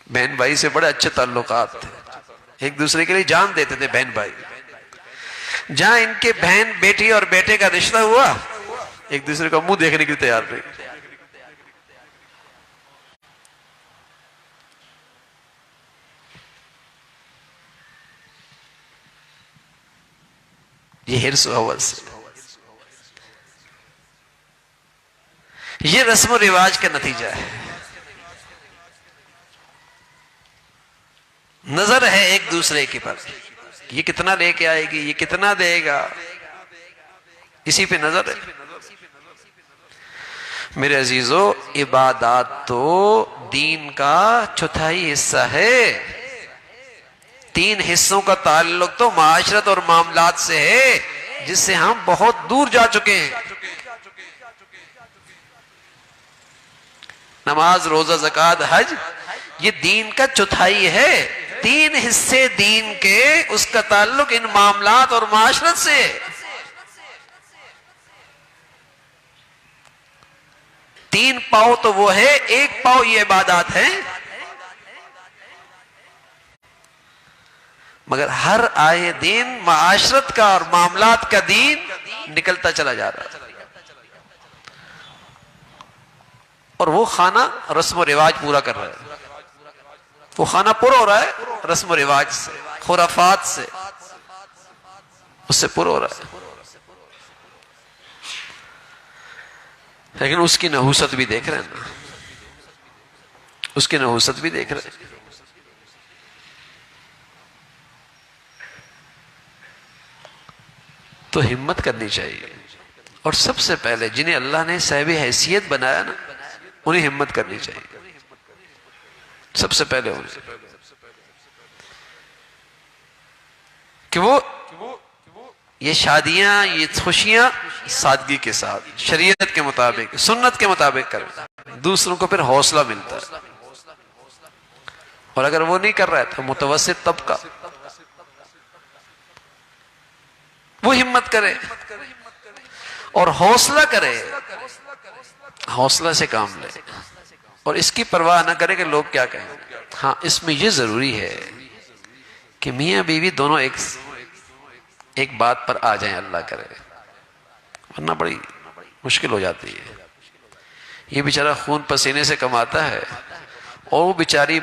بہن بھائی سے بڑے اچھے تعلقات تھے، ایک دوسرے کے لیے جان دیتے تھے بہن بھائی. جہاں ان کے بہن بیٹی اور بیٹے کا رشتہ ہوا ایک دوسرے کا منہ دیکھنے کے لیے تیار نہیں. یہ حرص و ہوس، یہ رسم و رواج کا نتیجہ ہے. نظر ہے ایک دوسرے کے پر، یہ کتنا لے کے آئے گی، یہ کتنا دے گا، اسی پہ نظر ہے. میرے عزیزو، عبادات تو دین کا چوتھائی حصہ ہے. 3 حصوں کا تعلق تو معاشرت اور معاملات سے ہے، جس سے ہم بہت دور جا چکے ہیں. نماز، روزہ، زکوٰۃ، حج، یہ دین کا چوتھائی ہے. 3 حصے دین کے، اس کا تعلق ان معاملات اور معاشرت سے. 3 پاؤں تو وہ ہے، 1 پاؤں یہ عبادات ہے. مگر ہر آئے دن معاشرت کا اور معاملات کا دین نکلتا چلا جا رہا ہے. اور وہ خانہ رسم و رواج پورا کر رہا ہے. وہ خانہ پورا ہو رہا ہے رسم و رواج سے، خرافات سے، اس سے پورا ہو رہا ہے. لیکن اس کی نحوست بھی دیکھ رہے ہیں نا، اس کی نحوست بھی دیکھ رہے ہیں. تو ہمت کرنی چاہیے. اور سب سے پہلے جنہیں اللہ نے صاحب حیثیت بنایا نا، انہیں ہمت کرنی چاہیے. سب سے پہلے انہیں، کہ وہ یہ شادیاں، یہ خوشیاں سادگی کے ساتھ، شریعت کے مطابق، سنت کے مطابق کریں. دوسروں کو پھر حوصلہ ملتا ہے. اور اگر وہ نہیں کر رہا ہے تو متوسط طبقہ وہ ہمت کرے اور حوصلہ کرے، حوصلہ سے کام لے، اور اس کی پرواہ نہ کرے کہ لوگ کیا کہیں. ہاں، اس میں یہ ضروری ہے کہ میاں بیوی دونوں ایک بات پر آ جائیں، اللہ کرے، ورنہ بڑی مشکل ہو جاتی ہے. یہ بیچارہ خون پسینے سے کماتا ہے، اور وہ بیچاری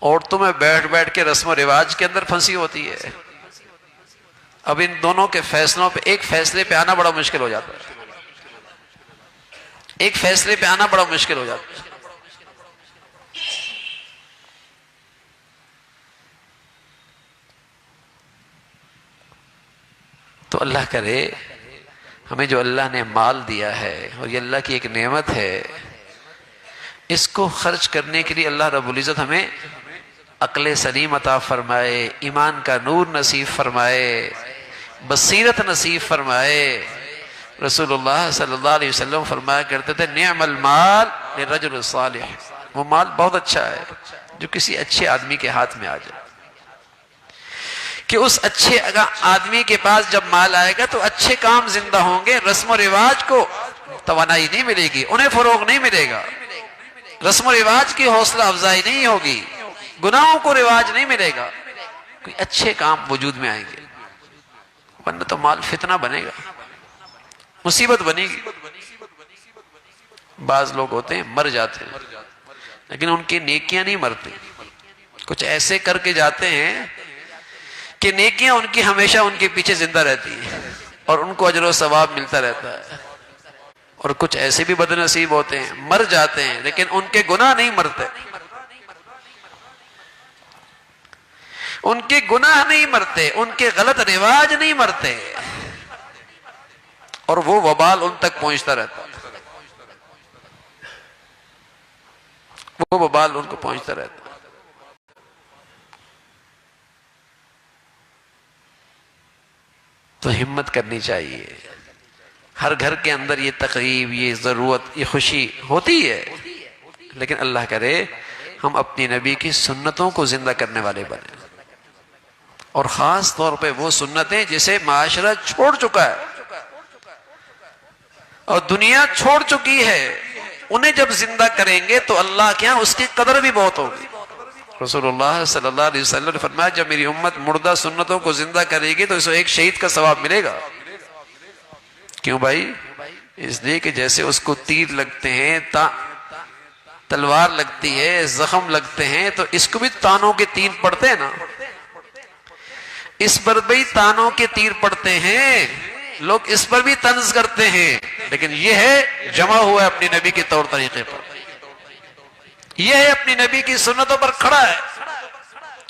عورتوں میں بیٹھ بیٹھ کے رسم و رواج کے اندر پھنسی ہوتی ہے. اب ان دونوں کے فیصلوں پہ، ایک فیصلے پہ آنا بڑا مشکل ہو جاتا ہے. ایک فیصلے پہ آنا بڑا مشکل ہو جاتا ہے. تو اللہ کرے ہمیں جو اللہ نے مال دیا ہے، اور یہ اللہ کی ایک نعمت ہے، اس کو خرچ کرنے کے لیے اللہ رب العزت ہمیں عقل سلیم عطا فرمائے، ایمان کا نور نصیب فرمائے، بصیرت نصیب فرمائے. رسول اللہ صلی اللہ علیہ وسلم فرمایا کرتے تھے، نعم المال للرجل الصالح، وہ مال بہت اچھا ہے جو کسی اچھے آدمی کے ہاتھ میں آ جائے. کہ اس اچھے آدمی کے پاس جب مال آئے گا تو اچھے کام زندہ ہوں گے، رسم و رواج کو توانائی نہیں ملے گی، انہیں فروغ نہیں ملے گا، رسم و رواج کی حوصلہ افزائی نہیں ہوگی، گناہوں کو رواج نہیں ملے گا. کوئی اچھے کام وجود میں آئیں گے، ورنہ تو مال فتنہ بنے گا، مصیبت بنے گی۔ بعض لوگ ہوتے ہیں مر جاتے ہیں لیکن ان کی نیکیاں نہیں مرتی، کچھ ایسے کر کے جاتے ہیں کہ نیکیاں ان کی ہمیشہ ان کے پیچھے زندہ رہتی ہیں اور ان کو اجر و ثواب ملتا رہتا ہے۔ اور کچھ ایسے بھی بد نصیب ہوتے ہیں مر جاتے ہیں لیکن ان کے گناہ نہیں مرتے، ان کے گناہ نہیں مرتے، ان کے غلط رواج نہیں مرتے، اور وہ وبال ان تک پہنچتا رہتا ہے، وہ وبال ان کو پہنچتا رہتا ہے۔ تو ہمت کرنی چاہیے۔ ہر گھر کے اندر یہ تقریب، یہ ضرورت، یہ خوشی ہوتی ہے، لیکن اللہ کرے ہم اپنی نبی کی سنتوں کو زندہ کرنے والے بنیں، اور خاص طور پہ وہ سنتیں جسے معاشرہ چھوڑ چکا ہے اور دنیا چھوڑ چکی ہے، انہیں جب زندہ کریں گے تو اللہ کے ہاں اس کی قدر بھی بہت ہوگی۔ رسول اللہ صلی اللہ علیہ وسلم نے فرمایا جب میری امت مردہ سنتوں کو زندہ کرے گی تو اسے ایک شہید کا ثواب ملے گا۔ کیوں بھائی؟ اس لیے کہ جیسے اس کو تیر لگتے ہیں، تلوار لگتی ہے، زخم لگتے ہیں، تو اس کو بھی تانوں کے تیر پڑتے ہیں نا، اس پر بھی تانوں کے تیر پڑتے ہیں، لوگ اس پر بھی طنز کرتے ہیں، لیکن یہ ہے جمع ہوا ہے اپنی نبی کے طور طریقے پر، یہ ہے اپنی نبی کی سنتوں پر کھڑا ہے،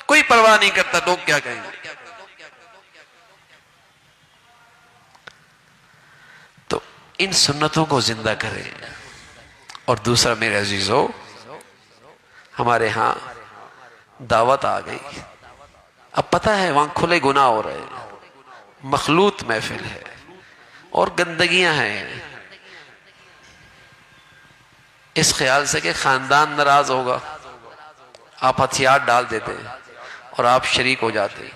کوئی پرواہ نہیں کرتا لوگ کیا کہیں گے۔ تو ان سنتوں کو زندہ کریں۔ اور دوسرا میرے عزیزو، ہمارے ہاں دعوت آ گئی، اب پتہ ہے وہاں کھلے گناہ ہو رہے ہیں، مخلوط محفل ہے اور گندگیاں ہیں، اس خیال سے کہ خاندان ناراض ہوگا آپ ہتھیار ڈال دیتے اور آپ شریک ہو جاتے،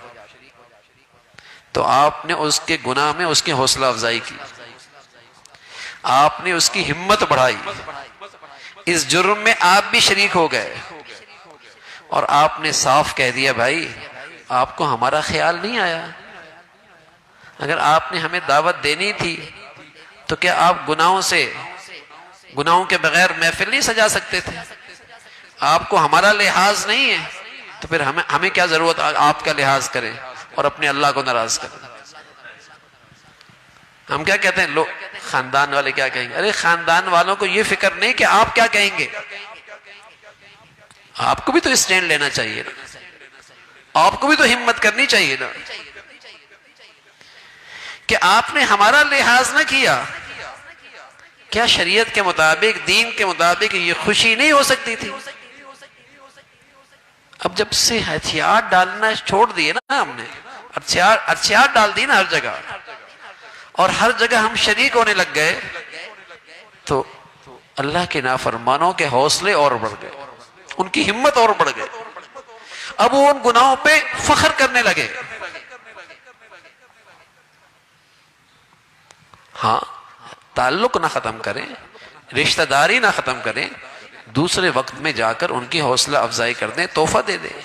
تو آپ نے اس کے گناہ میں اس کی حوصلہ افزائی کی، آپ نے اس کی ہمت بڑھائی، اس جرم میں آپ بھی شریک ہو گئے، اور آپ نے صاف کہہ دیا بھائی آپ کو ہمارا خیال نہیں آیا، اگر آپ نے ہمیں دعوت دینی تھی تو کیا آپ گناہوں کے بغیر محفل نہیں سجا سکتے تھے؟ آپ کو ہمارا لحاظ نہیں ہے تو پھر ہمیں کیا ضرورت آپ کا لحاظ کریں اور اپنے اللہ کو ناراض کریں؟ ہم کیا کہتے ہیں، لوگ خاندان والے کیا کہیں گے؟ ارے خاندان والوں کو یہ فکر نہیں کہ آپ کیا کہیں گے، آپ کو بھی تو اسٹینڈ لینا چاہیے نا، آپ کو بھی تو ہمت کرنی چاہیے نا، کہ آپ نے ہمارا لحاظ نہ کیا، کیا شریعت کے مطابق، دین کے مطابق یہ خوشی نہیں ہو سکتی تھی؟ اب جب سے ہتھیار ڈالنا چھوڑ دیے نا ہم نے، ہتھیار ڈال دی نا ہر جگہ، اور ہر جگہ ہم شریک ہونے لگ گئے، تو اللہ کے نافرمانوں کے حوصلے اور بڑھ گئے، ان کی ہمت اور بڑھ گئے، اب وہ ان گناہوں پہ فخر کرنے لگے۔ ہاں تعلق نہ ختم کریں، رشتہ داری نہ ختم کریں، دوسرے وقت میں جا کر ان کی حوصلہ افزائی کر دیں، تحفہ دے دیں،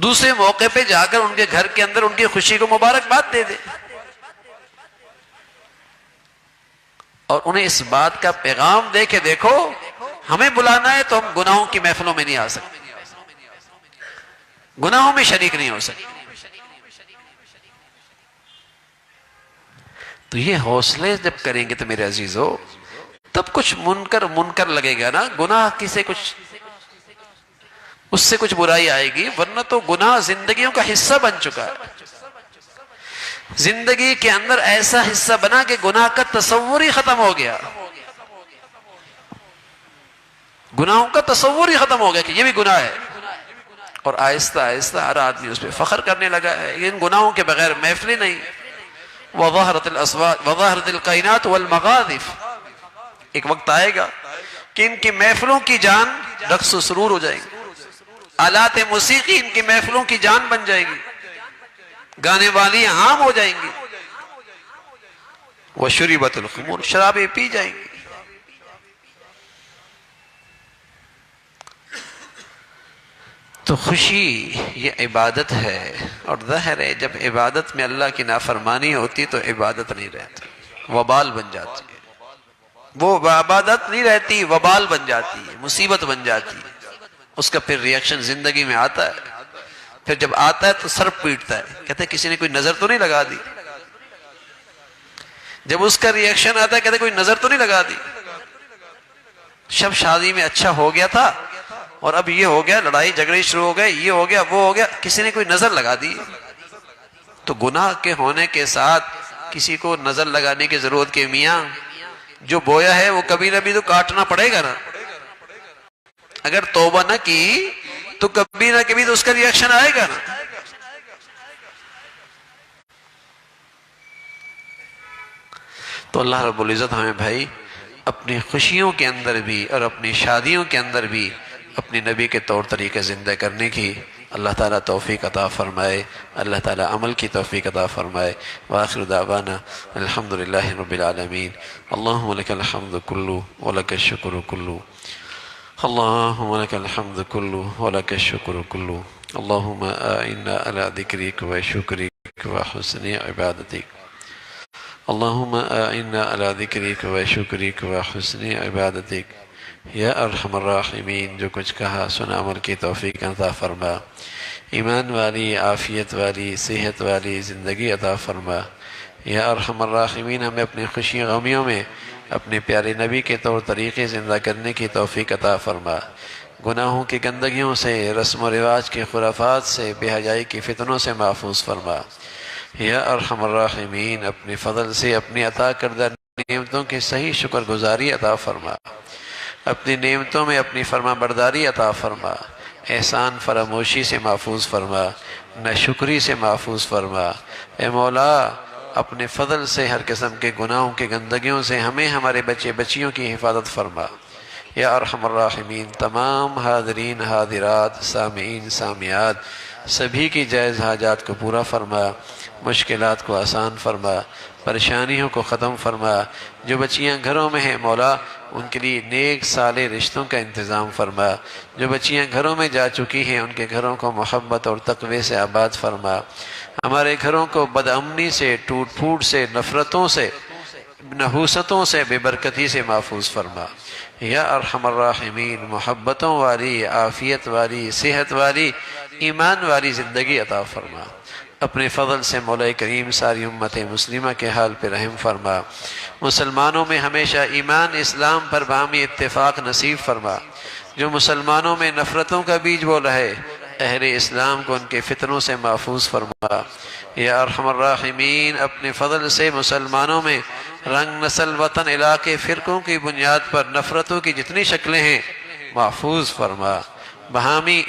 دوسرے موقع پہ جا کر ان کے گھر کے اندر ان کی خوشی کو مبارکباد دے دیں، اور انہیں اس بات کا پیغام دے کہ دیکھو ہمیں بلانا ہے تو ہم گناہوں کی محفلوں میں نہیں آ سکتے، گناہوں میں شریک نہیں ہو سکتے۔ تو یہ حوصلے جب کریں گے تو میرے عزیزو، تب کچھ منکر لگے گا نا، گناہ کسے کچھ اس سے کچھ برائی آئے گی، ورنہ تو گناہ زندگیوں کا حصہ بن چکا ہے، زندگی کے اندر ایسا حصہ بنا کہ گناہ کا تصور ہی ختم ہو گیا، گناہوں کا تصور ہی ختم ہو گیا کہ یہ بھی گناہ ہے، اور آہستہ آہستہ ہر آدمی اس پہ فخر کرنے لگا ہے، ان گناہوں کے بغیر محفلیں نہیں۔ وظہرت الاسواق وظہرت القینات والمغاذف، ایک وقت آئے گا کہ ان کی محفلوں کی جان رقص و سرور ہو جائے گی، آلات موسیقی ان کی محفلوں کی جان بن جائے گی، گانے والی عام ہو جائیں گی، وشربت الخمور، شرابیں پی جائیں گی۔ تو خوشی یہ عبادت ہے، اور ظاہر ہے جب عبادت میں اللہ کی نافرمانی ہوتی تو عبادت نہیں رہتی، وبال بن جاتی ہے۔ وہ عبادت نہیں رہتی، وبال بن جاتی ہے، مصیبت بن جاتی ہے۔ اس کا پھر ریاکشن زندگی میں آتا ہے، پھر جب آتا ہے تو سر پیٹتا ہے، کہتے ہیں کسی نے کوئی نظر تو نہیں لگا دی۔ جب اس کا ریاکشن آتا ہے کہتے ہیں کوئی نظر تو نہیں لگا دی، شب شادی میں اچھا ہو گیا تھا اور اب یہ ہو گیا، لڑائی جھگڑے شروع ہو گئے، یہ ہو گیا وہ ہو گیا، کسی نے کوئی نظر لگا دی۔ تو گناہ کے ہونے کے ساتھ کسی کو نظر لگانے کی ضرورت کے میاں جو بویا ہے وہ کبھی نہ بھی تو کاٹنا پڑے گا نا۔ اگر توبہ نہ کی تو کبھی نہ کبھی تو اس کا ریاکشن آئے گا نا۔ تو اللہ رب العزت ہمیں بھائی اپنی خوشیوں کے اندر بھی اور اپنی شادیوں کے اندر بھی اپنی نبی کے طور طریقے زندہ کرنے کی اللہ تعالیٰ توفیق عطا فرمائے، اللہ تعالیٰ عمل کی توفیق عطا فرمائے۔ وآخر دعوانا الحمدللہ رب العالمین۔ اللہم لک الحمد کلو ولک الشکر کلو، اللہم لک الحمد کلو ولک الشکر کلو، اللہم اعنا علی ذکرک و شکرک و حسن عبادتک، اللہم اعنا علی ذکرک و شکرک و حسن عبادتک۔ یا ارحم الراحمین، جو کچھ کہا سنا عمل کی توفیق عطا فرما، ایمان والی، عافیت والی، صحت والی زندگی عطا فرما۔ یا ارحم الراحمین، ہمیں اپنی خوشی غمیوں میں اپنے پیارے نبی کے طور طریقے زندہ کرنے کی توفیق عطا فرما، گناہوں کی گندگیوں سے، رسم و رواج کے خرافات سے، بے حیائی کی فتنوں سے محفوظ فرما۔ یا ارحم الراحمین، اپنے فضل سے اپنی عطا کردہ نعمتوں کی صحیح شکر گزاری عطا فرما، اپنی نعمتوں میں اپنی فرما برداری عطا فرما، احسان فراموشی سے محفوظ فرما، ناشکری سے محفوظ فرما۔ اے مولا اپنے فضل سے ہر قسم کے گناہوں کے گندگیوں سے ہمیں ہمارے بچے بچیوں کی حفاظت فرما۔ یا ارحم الراحمین، تمام حاضرین حاضرات، سامعین سامعات سبھی کی جائز حاجات کو پورا فرما، مشکلات کو آسان فرما، پریشانیوں کو ختم فرما۔ جو بچیاں گھروں میں ہیں مولا ان کے لیے نیک صالح رشتوں کا انتظام فرما، جو بچیاں گھروں میں جا چکی ہیں ان کے گھروں کو محبت اور تقوی سے آباد فرما، ہمارے گھروں کو بد امنی سے، ٹوٹ پھوٹ سے، نفرتوں سے، نحوستوں سے، بے برکتی سے محفوظ فرما۔ یا ارحم الراحمین، محبتوں والی، عافیت والی، صحت والی، ایمان والی زندگی عطا فرما۔ اپنے فضل سے مولا کریم ساری امت مسلمہ کے حال پہ رحم فرما، مسلمانوں میں ہمیشہ ایمان اسلام پر باہمی اتفاق نصیب فرما۔ جو مسلمانوں میں نفرتوں کا بیج بو رہے اہل اسلام کو ان کے فتنوں سے محفوظ فرما۔ یا ارحم الراحمین، اپنے فضل سے مسلمانوں میں رنگ، نسل، وطن، علاقے، فرقوں کی بنیاد پر نفرتوں کی جتنی شکلیں ہیں محفوظ فرما، باہمی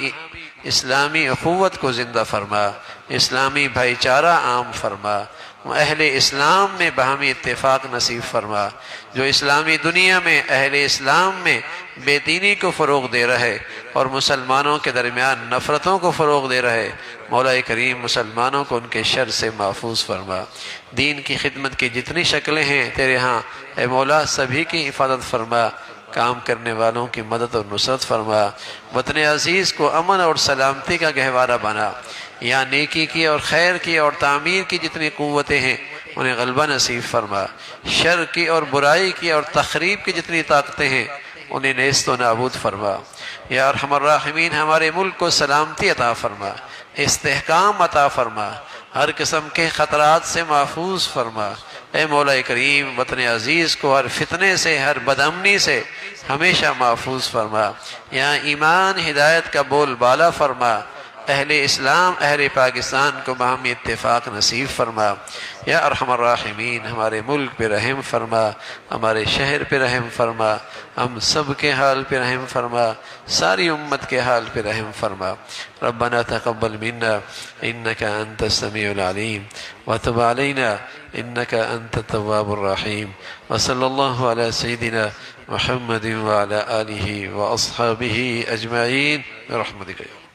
اسلامی اخوت کو زندہ فرما، اسلامی بھائی چارہ عام فرما، اہل اسلام میں باہمی اتفاق نصیب فرما۔ جو اسلامی دنیا میں اہل اسلام میں بے دینی کو فروغ دے رہے اور مسلمانوں کے درمیان نفرتوں کو فروغ دے رہے مولا کریم مسلمانوں کو ان کے شر سے محفوظ فرما۔ دین کی خدمت کی جتنی شکلیں ہیں تیرے ہاں اے مولا سبھی کی حفاظت فرما، کام کرنے والوں کی مدد اور نصرت فرما، وطن عزیز کو امن اور سلامتی کا گہوارہ بنا۔ یا نیکی کی اور خیر کی اور تعمیر کی جتنی قوتیں ہیں انہیں غلبہ نصیب فرما، شر کی اور برائی کی اور تخریب کی جتنی طاقتیں ہیں انہیں نیست و نابود فرما۔ یا ارحم الراحمین، ہمارے ملک کو سلامتی عطا فرما، استحکام عطا فرما، ہر قسم کے خطرات سے محفوظ فرما۔ اے مولا کریم وطن عزیز کو ہر فتنے سے، ہر بدامنی سے ہمیشہ محفوظ فرما۔ یا ایمان ہدایت کا بول بالا فرما، اہل اسلام اہل پاکستان کو باہمی اتفاق نصیب فرما۔ یا ارحم الراحمین، ہمارے ملک پہ رحم فرما، ہمارے شہر پہ رحم فرما، ہم سب کے حال پہ رحم فرما، ساری امت کے حال پہ رحم فرما۔ ربنا تقبل منا انك انت السميع العليم وتب علينا انك انت التواب الرحيم، وصلى الله على سيدنا محمد وعلى آله واصحابه اجمعين برحمتك يا